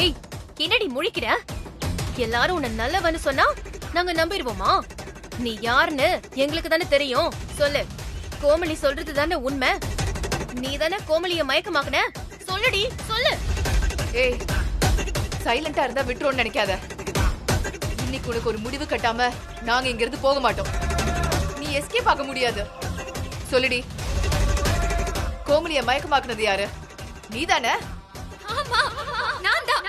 ஏய், என்னடி முழிக்கிற? எல்லாரும் உன்னை நல்லவன்னு சொன்னா நாங்க நம்பிடுவோமா? நீ யாருன்னு எங்களுக்கு தானே தெரியும். சொல்லு, கோமலி சொல்றது தானே உண்மை? நீ தானே கோமலிய மயக்கமாக்குன? சொல்லுடி, சொல்லு. ஏய், சைலண்டா இருந்தா விட்டுறோன்னு நினைக்காத. இன்னைக்கு உனக்கு ஒரு முடிவு கட்டாம நாங்க இங்க இருந்து போக மாட்டோம். நீ எஸ்கேப் ஆக முடியாது. சொல்லுடி, கோமலிய மயக்கமாக்குனது யாரு? நீதானே? ஆமா, நான் தான்.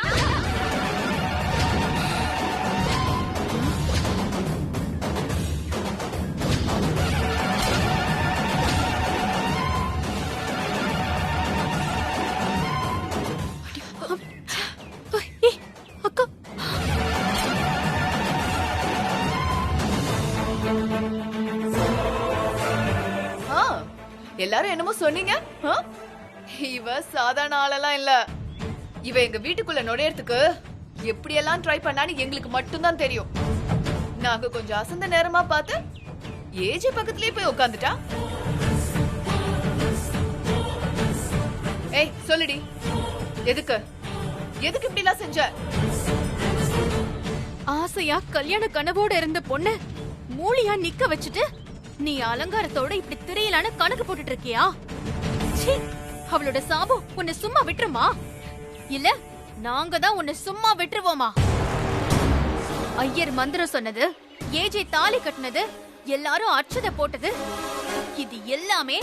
அக்கா, எல்லாரும் என்னமோ சொன்னீங்க. இவ சாதாரண ஆளெல்லாம் இல்ல. இவ எங்க வீட்டுக்குள்ள நுழையறதுக்கு எப்படியெல்லாம் ட்ரை பண்ணான்னு எங்களுக்கு மட்டும்தான் தெரியும். நாங்க கொஞ்சம் அசந்த நேரமா பார்த்து ஏஜி பக்கத்துலயே போய் உட்காந்துட்டா. ஏய், சொல்லுடி, எதுக்கு எதுக்கு இப்படி எல்லாம் செஞ்ச? ஆசையா கல்யாண கனவோட இருந்த பொண்ணு மூலியா நிக்க வச்சுட்டு நீ அலங்காரத்தோட இப்படி திரையிலான கணக்கு போட்டுட்டு இருக்கியா? சீ, அவளோட சாபம் உன்னை சும்மா விட்டுருமா? இல்ல நாங்க தான் உன்னை சும்மா விட்டுருவோமா? ஐயர் மந்திரம் சொன்னது, ஏஜே தாலி கட்டினது, எல்லாரும் அட்சதை போட்டது, இது எல்லாமே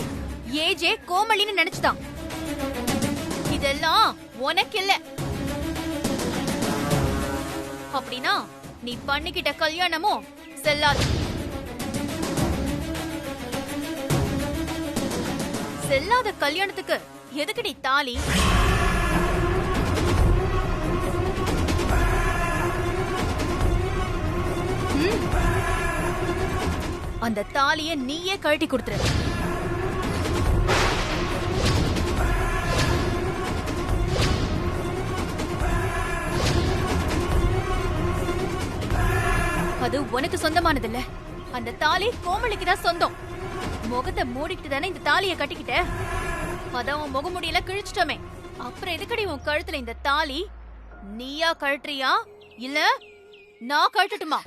ஏஜே கோமலின்னு நினைச்சுதான். இதெல்லாம் உனக்கு இல்ல. அப்படின்னா நீ பண்ணிக்கிட்ட கல்யாணமும் செல்லாது. செல்லாத கல்யாணத்துக்கு எதுக்குடி தாலி? அந்த தாலிய நீயே கழட்டி கொடுத்துரு. அது உனக்கு சொந்தமானது இல்ல. அந்த தாலி கோமலிக்கு தான் சொந்தம். முகத்தை மூடிட்டு தானே இந்த தாலிய கட்டிக்கிட்ட. அதான் உன் முக முடியல கிழிச்சிட்டோமே. அப்புறம் எதுக்கடி உன் கழுத்துல இந்த தாலி? நீயா கழட்டுறியா இல்ல நான் கழட்டட்டுமா?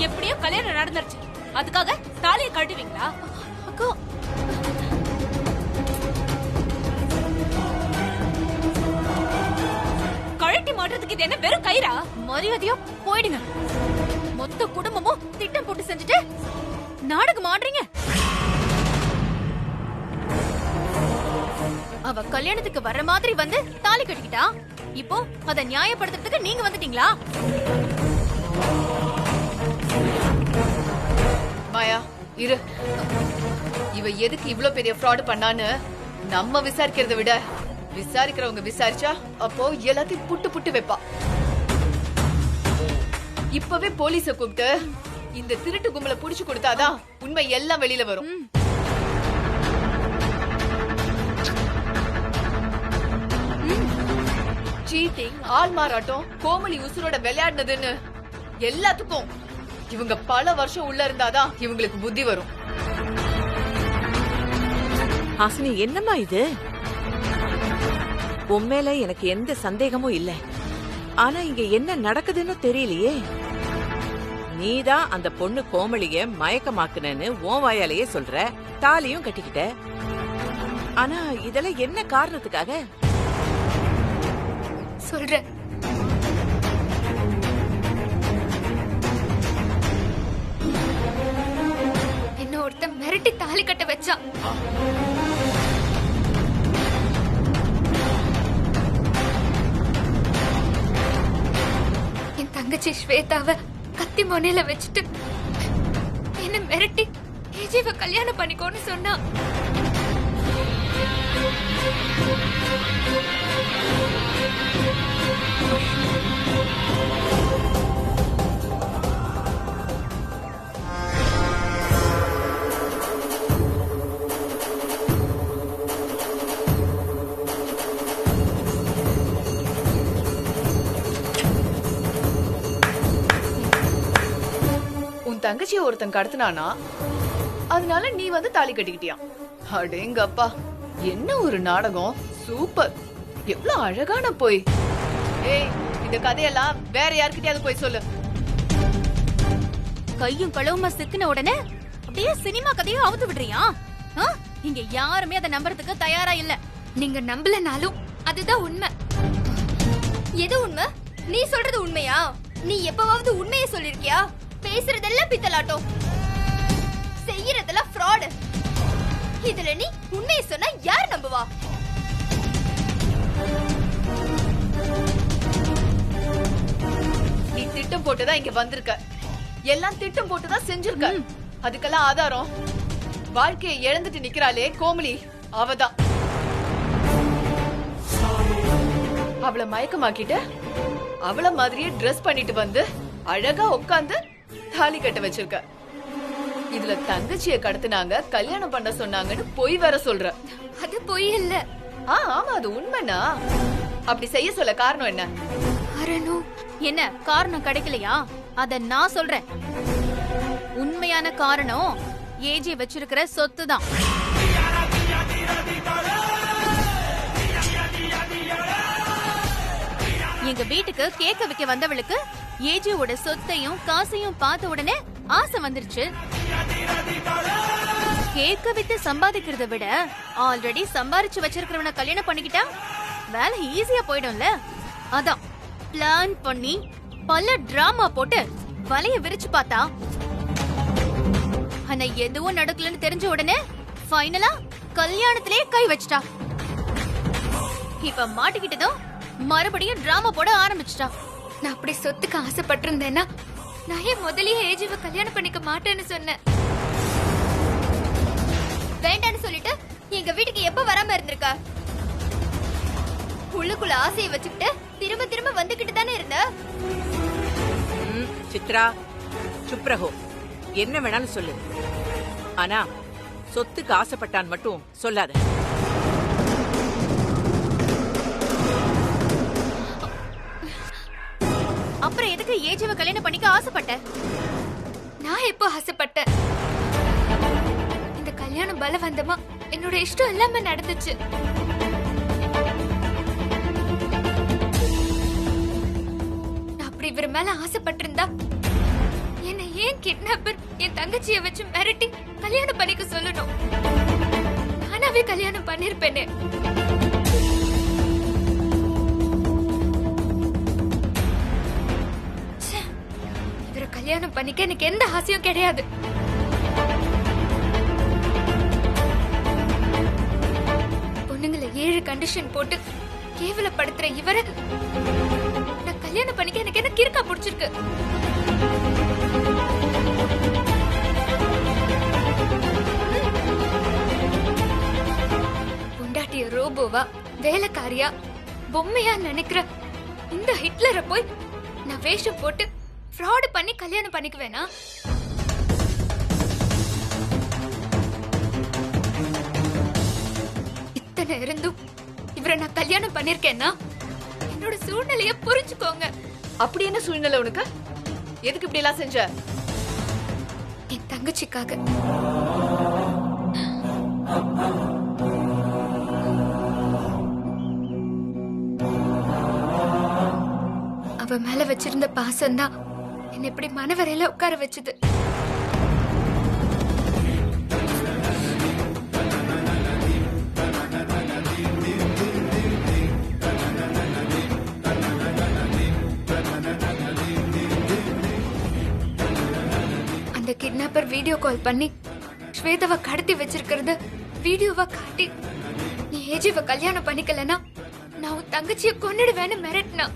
எப்படியோ கல்யாணம் நடந்துருச்சு, அதுக்காக தாலியை கழட்டுவீங்களா? அக்கா, கழட்டி மாட்டுறதுக்கு இது என்ன வெறும் கயிறா? மரியாதையா போயிடுங்க. மொத்த குடும்பமும் திட்டம் போட்டு செஞ்சுட்டு நாடகம் ஆடுறீங்க. அவ கல்யாணத்துக்கு வர்ற மாதிரி வந்து தாலி கட்டிக்கிட்டா. இப்போ அத நியாயப்படுத்துறதுக்கு நீங்க வந்துட்டீங்களா? மாயா, இரு. இவ எதுக்கு இவ்ளோ பெரிய ஃப்ராட் பண்ணான்னு நம்ம விசாரிக்கிறத விட விசாரிக்கிறவங்க விசாரிச்சா அப்போ எல்லாத்தையும் புட்டு புட்டு வைப்பா. இப்பவே போலீஸ கூப்பிட்டு இந்த திருட்டு கும்பலை புடிச்சு கொடுத்தாதான் உண்மை எல்லாம் வெளியில வரும். சீட்டிங், ஆள் மாறாட்டம், கோமலி உசுரோட விளையாடுனதுன்னு எல்லாத்துக்கும் இவங்க பல வருஷம் உள்ள இருந்தாதான் இவங்களுக்கு புத்தி வரும். ஹாசினி, என்னம்மா இது? உண்மையில எனக்கு எந்த சந்தேகமும் இல்ல. ஆனா இங்க என்ன நடக்குதுன்னு தெரியலையே. நீதான் அந்த பொண்ணு கோமலிய மயக்கமாக்குனேன்னு உன் வாயாலேயே சொல்ற. தாலியும் கட்டிக்கிட்ட. ஆனா இதெல்லாம் என்ன காரணத்துக்காக சொல்ற? என்ன ஒருத்த மிரட்டி தாலி கட்ட வச்சா. என் தங்கச்சி ஸ்வேதாவை கத்தி மொனையில வச்சுட்டு என்ன மிரட்டி ஏஜேவ கல்யாணம் பண்ணிக்கோன்னு சொன்னா. தங்கச்சியை ஒருத்தன் கடத்தினானா, அதனால நீ வந்து தாலி கட்டிக்கிட்டியா? அடேங்கப்பா, என்ன ஒரு நாடகம்! சூப்பர்! எவ்வளவு அழகான போய். ஏய், இந்த கதையெல்லாம் வேற யார்கிட்டயாவது போய் சொல்லு. கையும் களவுமா சிக்கின உடனே அப்படியே சினிமா கதையை அவுத்து விடுறியா? ஆ? இங்க யாருமே அதை நம்புறதுக்கு தயாரா இல்ல. நீங்க நம்பலனாலும் அதுதான் உண்மை. எது உண்மை? நீ சொல்றது உண்மையா? நீ எப்பவாவது உண்மையை சொல்லிருக்கியா? பேசுறதெல்லாம் பித்தலாட்டம், செய்யறதெல்லாம் ஃப்ராட். இதுல நீ உண்மையை சொன்னா யார் நம்புவா? நீ திட்டம் போட்டுதான் இங்க வந்திருக்க. எல்லாம் திட்டம் போட்டுதான் செஞ்சிருக்க. அதுக்கெல்லாம் ஆதாரம் வாழ்க்கையை இழந்துட்டு நிக்கிறாளே கோமலி, அவதான். அவளை மயக்கமாக்கிட்ட அவள மாதிரியே ட்ரெஸ் பண்ணிட்டு வந்து அழகா உட்கார்ந்து தாலி கட்ட வச்சிருக்க. இதுல தங்கச்சியை கடத்தினாங்க, கல்யாணம் பண்ண சொன்னாங்கன்னு பொய் வேற சொல்ற. அது பொய் இல்ல. ஆமா, அது உண்மைனா அப்படி செய்ய சொல்ல காரணம் என்ன? அரணும். என்ன காரணம் கிடைக்கலையா? அத நான் சொல்றேன். உண்மையான காரணம் ஏஜி வச்சிருக்கிற சொத்து தான். எங்க வீட்டுக்கு கேக்க வைக்க வந்தவளுக்கு ஏஜியோட சொத்தையும் காசையும் பார்த்த உடனே ஆசை வந்துருச்சு. கேக்க வித்து சம்பாதிக்கிறத விட ஆல்ரெடி சம்பாரிச்சு வச்சிருக்கிறவன கல்யாணம் பண்ணிக்கிட்டா வேலை ஈஸியா போயிடும்ல. அதான் பிளான் பண்ணி பல டிராமா போட்டு வலைய விரிச்சு பார்த்தா, ஆனா எதுவும் நடக்கலன்னு தெரிஞ்ச உடனே ஃபைனலா கல்யாணத்திலே கை வச்சிட்டா. இப்ப மாட்டிக்கிட்டதும் மறுபடியும் டிராமா போட ஆரம்பிச்சிட்டா. நான் அப்படி சொத்துக்கு ஆசைப்பட்டிருந்தேன்னா நான் ஏன் முதல்லயே ஏஜிவை கல்யாணம் பண்ணிக்க மாட்டேன்னு சொன்னேன்? வேண்டான்னு சொல்லிட்டு எங்க வீட்டுக்கு எப்ப வராம இருந்திருக்க? உள்ளுக்குள்ள ஆசையை வச்சுக்கிட்டு திரும்ப திரும்ப வந்துகிட்டு தானே இருந்த. சித்ரா, சுப்ரஹோ, என்ன வேணாலும் சொல்லு. ஆனா சொத்துக்கு ஆசைப்பட்டான் மட்டும் சொல்லாத. அப்புறம் எதுக்கு ஏஜிவை கல்யாணம் பண்ணிக்க ஆசைப்பட்ட? நான் எப்போ ஆசைப்பட்டேன்? இந்த கல்யாணம் பலவந்தமா என்னோட இஷ்டம் எல்லாமே நடந்துச்சு. நான் அப்படி இவர் மேல ஆசைப்பட்டிருந்தா என்னை ஏன் கிட்னாப்பர் என் தங்கச்சியை வச்சு மிரட்டி கல்யாணம் பண்ணிக்க சொல்லணும்? நானாவே கல்யாணம் பண்ணிருப்பேனே. இவரை கல்யாணம் பண்ணிக்க எனக்கு எந்த ஆசையும் கிடையாது. பொண்ணுங்களை 7 கண்டிஷன் போட்டு கேவலப்படுத்துற இவரை நான் கல்யாணம் பண்ணிக்க எனக்கு என்ன கிறுக்கா பிடிச்சிருக்கு? பொண்டாட்டிய ரோபோவா, வேலைக்காரியா, பொம்மையா நினைக்கிற இந்த ஹிட்லரை போய் நான் வேஷம் போட்டு ஃப்ராட் பண்ணி கல்யாணம் பண்ணிக்குவேனா? இத்தனை இருந்தும் இவரை நான் கல்யாணம் பண்ணிருக்கேன்னா என்னோட சூழ்நிலைய புரிஞ்சுக்கோங்க. அப்படி என்ன சூழ்நிலை உனக்கு? எதுக்கு இப்படி எல்லாம் செஞ்ச? என் தங்கச்சிக்காக. அவ மேல வச்சிருந்த பாசம்தான் என்ன இப்படி மனவரையில உட்கார வச்சது. அந்த கிட்னாப்பர் வீடியோ கால் பண்ணி ஸ்வேதாவை கடத்தி வச்சிருக்கிறது வீடியோவா காட்டி, நீ ஏஜிவை கல்யாணம் பண்ணிக்கலனா நான் உன் தங்கச்சியை கொன்னுடுவேன்னு மிரட்டினா.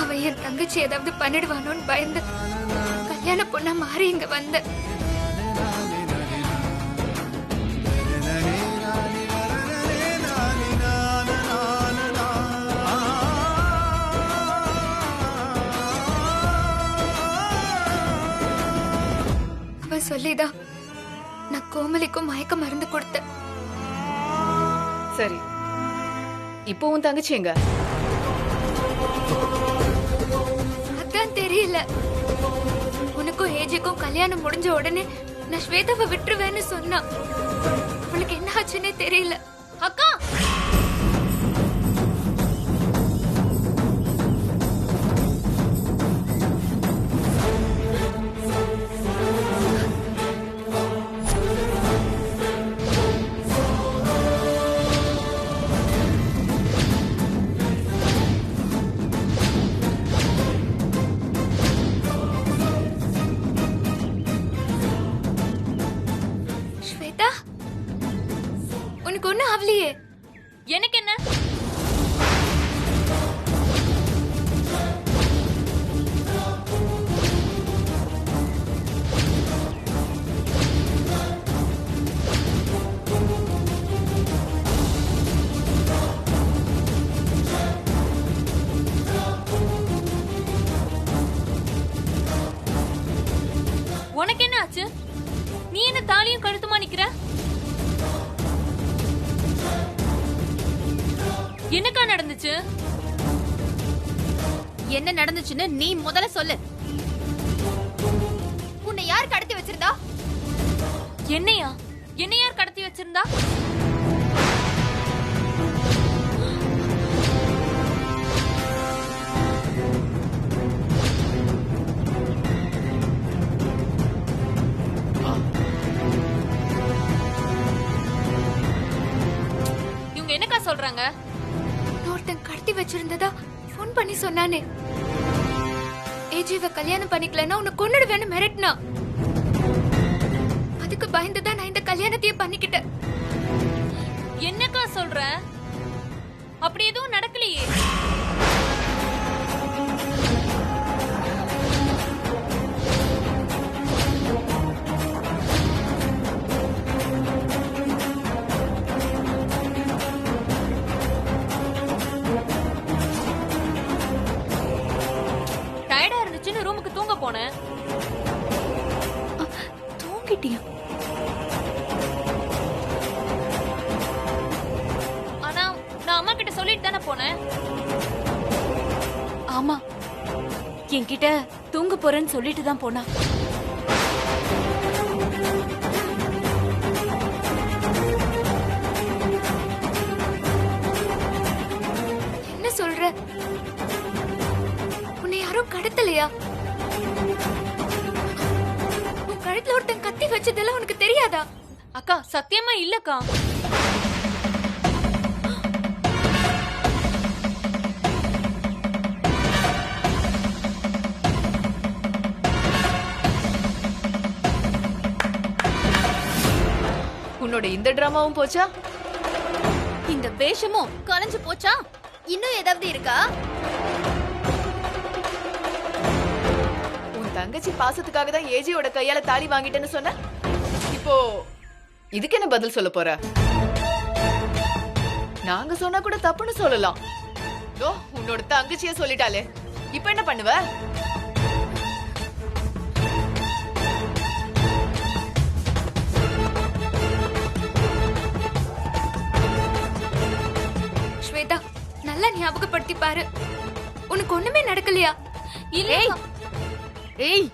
அவன் என் தங்கச்சி ஏதாவது பண்ணிடுவானோன்னு பயந்து கல்யாண பொண்ணா மாறி இங்க வந்த. அவன் சொல்லிதான் நான் கோமலிக்கும் மயக்க மருந்து கொடுத்தேன். சரி, இப்போ உன் தங்கச்சி எங்க? அதான் தெரியல. உனக்கும் ஏஜிக்கும் கல்யாணம் முடிஞ்ச உடனே நான் ஸ்வேதாவை விட்டுருவேன்னு சொன்னா. அவளுக்கு என்ன ஆச்சுன்னே தெரியல. அக்கா ஸ்வேதா, உனக்கு ஒண்ணும் ஆவலையே? எனக்கு என்ன? உனக்கு என்ன ஆச்சு? நீ என்ன தாலியும் கழுத்துமா நிக்கிற? என்னக்கா நடந்துச்சு? என்ன நடந்துச்சுன்னு நீ முதல்ல சொல்லு. உன்னை யார் கடத்தி வச்சிருந்தா? என்னையா? என்ன யார் கடத்தி வச்சிருந்தா? இவங்க என்னக்கா சொல்றாங்க? ஒருத்தன் கடத்தி வச்சிருந்ததா போன் பண்ணி சொன்னானே. ஏஜிவ கல்யாணம் பண்ணிக்கலன்னா உன்னை கொன்னுடுவேன்னு மிரட்டினா. அதுக்கு பயந்துதான் நான் இந்த கல்யாணத்தையே பண்ணிக்கிட்டேன். என்னக்கா சொல்ற? அப்படி எதுவும் நடக்கலையே. டயர்டா இருந்துச்சுன்னு ரூமுக்கு தூங்க போனேன். தூங்கிட்டியா? ஆனா நான் அம்மா கிட்ட சொல்லிட்டு தானே போனேன். ஆமா, என்கிட்ட தூங்க போறேன்னு சொல்லிட்டு தான் போனா. என்ன சொல்ற? உன்னை யாரும் கடத்தலையா? உன் கழுத்துல ஒருத்தன் கத்தி வச்சதெல்லாம் உனக்கு தெரியாதா? அக்கா சத்தியமா இல்லக்கா. உன்னோட இந்த டிராமாவும் போச்சா? இந்த வேஷமும் கலைஞ்சு போச்சா? இன்னும் ஏதாவது இருக்கா? உன் தங்கச்சி பாசத்துக்காக தான் ஏஜியோட கையால தாலி வாங்கிட்டேன்னு சொன்ன. இப்போ இதுக்கு என்ன பதில் சொல்ல போற? நாங்க சொன்னா கூட தப்புன்னு சொல்லலாம். ஓ, உன்னோட தங்கச்சிய சொல்லிட்டாலே இப்ப என்ன பண்ணுவ? ஸ்வேதா, நல்லா ஞாபகப்படுத்தி பாரு. உனக்கு ஒண்ணுமே நடக்கலையா? இல்ல ஏய்,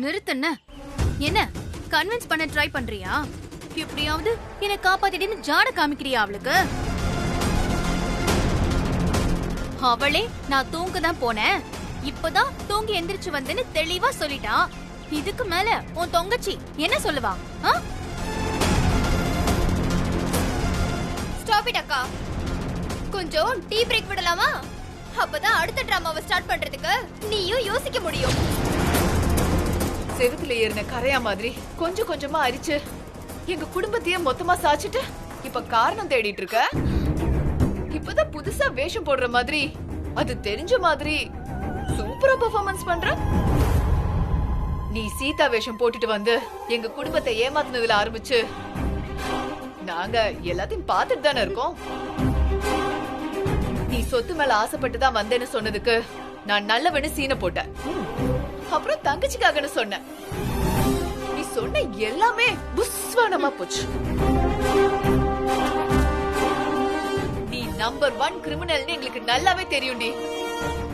நிறுத்துன. என்ன கன்வின்ஸ் பண்ண ட்ரை பண்றியா? எப்படியாவது என்ன காப்பாத்திட்டு ஜாட காமிக்கிறியா அவளுக்கு? அவளே நான் தூங்க தான் போனேன், இப்பதான் தூங்கி எந்திரிச்சு வந்தேன்னு தெளிவா சொல்லிட்டா. இதுக்கு மேல உன் தொங்கச்சி என்ன சொல்லுவா? ஸ்டாப் இட் அக்கா. கொஞ்சம் டீ பிரேக் விடலாமா? அப்பதான் அடுத்த டிராமாவை ஸ்டார்ட் பண்றதுக்கு நீயும் யோசிக்க முடியும். செவுத்துல ஏறின கரையா மாதிரி கொஞ்சம் கொஞ்சமா அரிச்சு எங்க குடும்பத்தையே மொத்தமா சாச்சிட்டு இப்ப காரணம் தேடிட்டு இருக்க. இப்பதான் புதுசா வேஷம் போடுற மாதிரி, அது தெரிஞ்ச மாதிரி சூப்பரா பெர்ஃபார்மன்ஸ் பண்ற. நீ சீதா வேஷம் போட்டுட்டு வந்து எங்க குடும்பத்தை ஏமாத்துனதுல ஆரம்பிச்சு நாங்க எல்லாத்தையும் பார்த்துட்டு தானே இருக்கோம். நீ சொத்து மேல ஆசைப்பட்டு தான் வந்தேன்னு சொன்னதுக்கு நான் நல்லவன்னு சீனை போட்டேன். அப்புறம் தங்கச்சிக்காகன்னு சொன்னேன். நீ சொன்ன எல்லாமே புஸ்வானமா போச்சு. நீ நம்பர் 1 கிரிமினல்னு எங்களுக்கு நல்லாவே தெரியும்டி.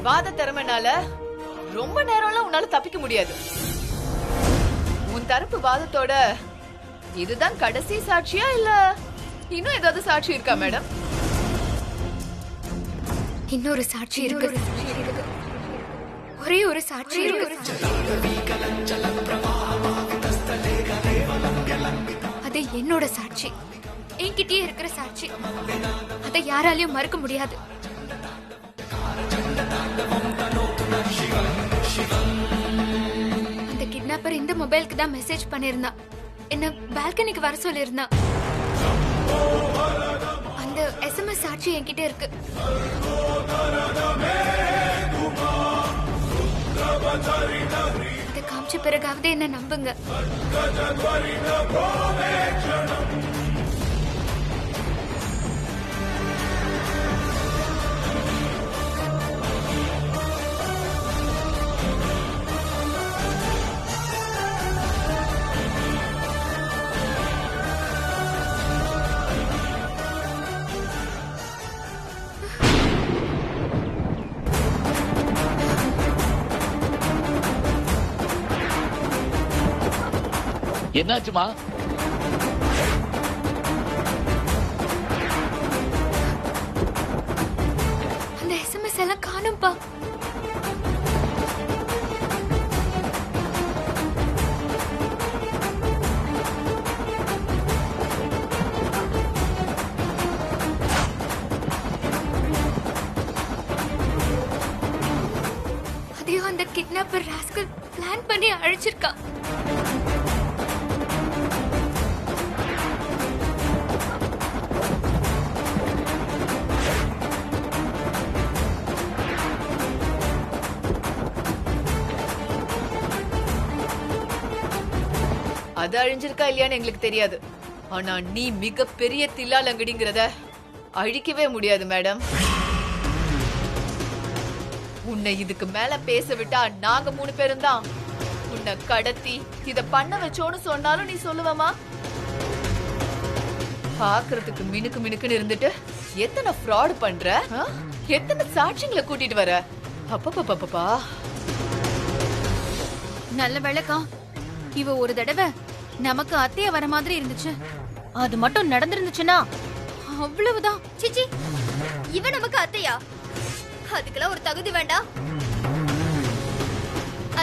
வாத திறமைனால ரொம்ப நேரம்லாம் உன்னால தப்பிக்க முடியாது. உன் தரப்பு வாதத்தோட இதுதான் கடைசி சாட்சியா இல்ல இன்னும் ஏதாவது சாட்சி இருக்கா மேடம்? இன்னொரு சாட்சி இருக்கு. ஒரே ஒரு சாட்சி இருக்கு. அது என்னோட சாட்சி. என்கிட்டயே இருக்கிற சாட்சி. அதை யாராலையும் மறுக்க முடியாது. அந்த கிட்னாப்பர் இந்த மொபைலுக்கு தான் மெசேஜ் பண்ணிருந்தா. என்ன பால்கனிக்கு வர சொல்லிருந்தா. அந்த SMS சாட்சி என்கிட்ட இருக்கு. இதை காமிச்ச பிறகாவது என்ன நம்புங்க. என்னாச்சுமா? அந்த SMS எல்லாம் காணும்பா. அதையும் அந்த கிட்னாப்பர் ராஸ்கல் பிளான் பண்ணி அழிச்சிருக்கா. அது அழிஞ்சிருக்கா இல்லையான்னு எங்களுக்கு தெரியாது. ஆனா நீ மிகப்பெரிய தில்லாலங்கடிங்கிறத அழிக்கவே முடியாது மேடம். உன்னை இதுக்கு மேல பேச விட்டா நாங்க 3 பேரும் தான் உன்னை கடத்தி இத பண்ண வச்சோன்னு சொன்னாலும் நீ சொல்லுவமா? பாக்குறதுக்கு மினுக்கு மினுக்குன்னு இருந்துட்டு எத்தனை ஃப்ராட் பண்ற, எத்தனை சாட்சிங்களை கூட்டிட்டு வர. அப்பப்பா நல்ல வேளைக்கா இவ ஒரு தடவை நமக்கு அத்தைய வர மாதிரி இருந்துச்சு. அது மட்டும் நடந்திருந்துச்சுன்னா அவ்வளவுதான். சிச்சி, இவ நமக்கு அத்தையா? அதுக்கெல்லாம் ஒரு தகுதி வேண்டாம்.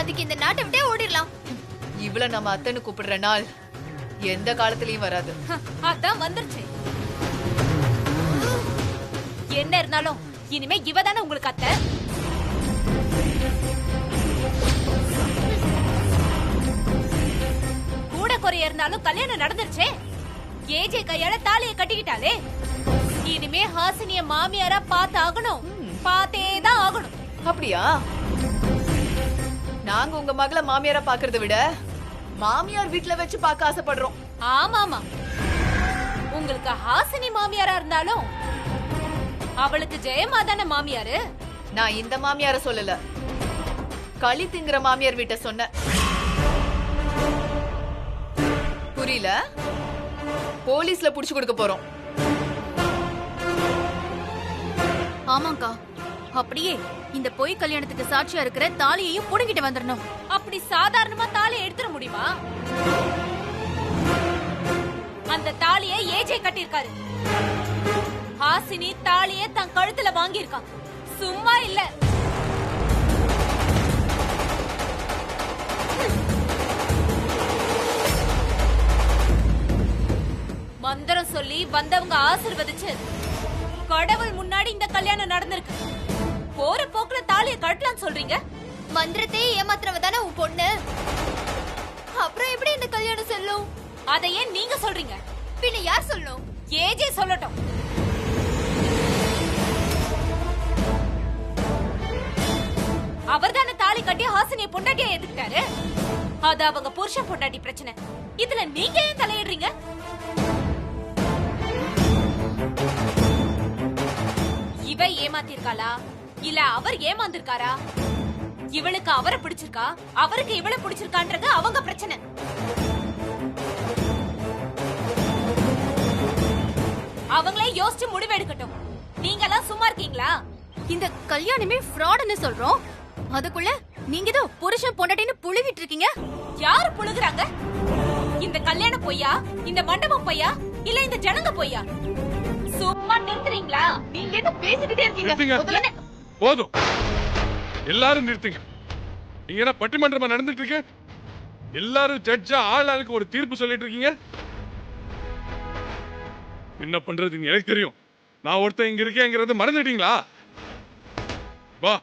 அதுக்கு இந்த நாட்டை விட்டே ஓடிடலாம். இவள நம்ம அத்தைன்னு கூப்பிடுற நாள் எந்த காலத்திலயும் வராது. அதான் வந்துருச்சு. என்ன இருந்தாலும் இனிமே இவ தானே உங்களுக்கு அத்தை. கூட குறைய இருந்தாலும் கல்யாணம் நடந்துருச்சே. ஏஜே கையால தாலியை கட்டிக்கிட்டாலே. இனிமே ஹாசினிய மாமியாரா பார்த்து ஆகணும். பார்த்தேதான் ஆகணும். அப்படியா? நாங்க உங்க மகளை மாமியாரா பாக்குறத விட மாமியார் வீட்டுல வச்சு பார்க்க ஆசைப்படுறோம். ஆமாமா, உங்களுக்கு ஹாசினி மாமியாரா இருந்தாலும் அவளுக்கு ஜெயமா தானே மாமியாரு. நான் இந்த மாமியார சொல்லல, களி திங்கிற மாமியார் வீட்டை சொன்ன. புரியல? போலீஸ்ல புடிச்சு கொடுக்க போறோம். ஆமாங்கா, அப்படியே இந்த பொய் கல்யாணத்துக்கு சாட்சியா இருக்கிற தாலியையும் புடுங்கிட்டு வந்துடணும். அப்படி சாதாரணமா தாலியை எடுத்துட முடியுமா? அந்த தாலியை ஏஜே கட்டியிருக்காரு. ஹாசினி தாலியை தன் கழுத்துல வாங்கியிருக்கா. சும்மா இல்ல. மந்திரம் சொல்லி வந்தவங்க ஆசீர்வதிச்சு கடவுள் முன்னாடி இந்த கல்யாணம் நடந்திருக்கு. போற போக்குல தாலியை கட்டலாம்னு சொல்றீங்க? மந்திரத்தையே ஏமாத்துறவ தானே உன் பொண்ணு. அப்புறம் எப்படி இந்த கல்யாணம் செல்லும்? அதை ஏன் நீங்க சொல்றீங்க? பின்ன யார் சொல்லணும்? ஏஜே சொல்லட்டும். அவர்தானே தாலி கட்டி ஹாசினிய பொண்டாட்டியா எதுக்கிட்டாரு. அது அவங்க புருஷன் பொண்டாட்டி பிரச்சனை. இதுல நீங்க ஏன் தலையிடுறீங்க? இவ ஏமாத்திருக்காளா இல்ல அவர் ஏமாந்திருக்காரா? இவளுக்கு அவரை பிடிச்சிருக்கா, அவருக்கு இவளை பிடிச்சிருக்கான்றது அவங்க பிரச்சனை. அவங்களே யோசிச்சு முடிவு எடுக்கட்டும். நீங்க எல்லாம் சும்மா இருக்கீங்களா? இந்த கல்யாணமே ஃப்ராடுன்னு சொல்றோம், அதுக்குள்ள நீங்க ஏதோ புருஷன் பொண்டாட்டின்னு புழுவிட்டு இருக்கீங்க. யாரு புழுகுறாங்க? இந்த கல்யாணம் பொய்யா, இந்த மண்டபம் பொய்யா, இல்ல இந்த ஜனங்க பொய்யா? சும்மா நிறுத்துறீங்களா? நீங்க என்ன பேசிக்கிட்டே இருக்கீங்க? முதல்ல போதும், எல்லாரும் நிறுத்துங்க. நீங்க என்ன பட்டிமன்றமா நடந்துட்டு இருக்கு? எல்லாரும் ஜட்ஜா ஆளுக்கு ஒரு தீர்ப்பு சொல்லிட்டு இருக்கீங்க. என்ன பண்றது எனக்கு தெரியும். நான் ஒருத்தன் இங்க இருக்கேங்கிறது மறந்துட்டீங்களா? வா.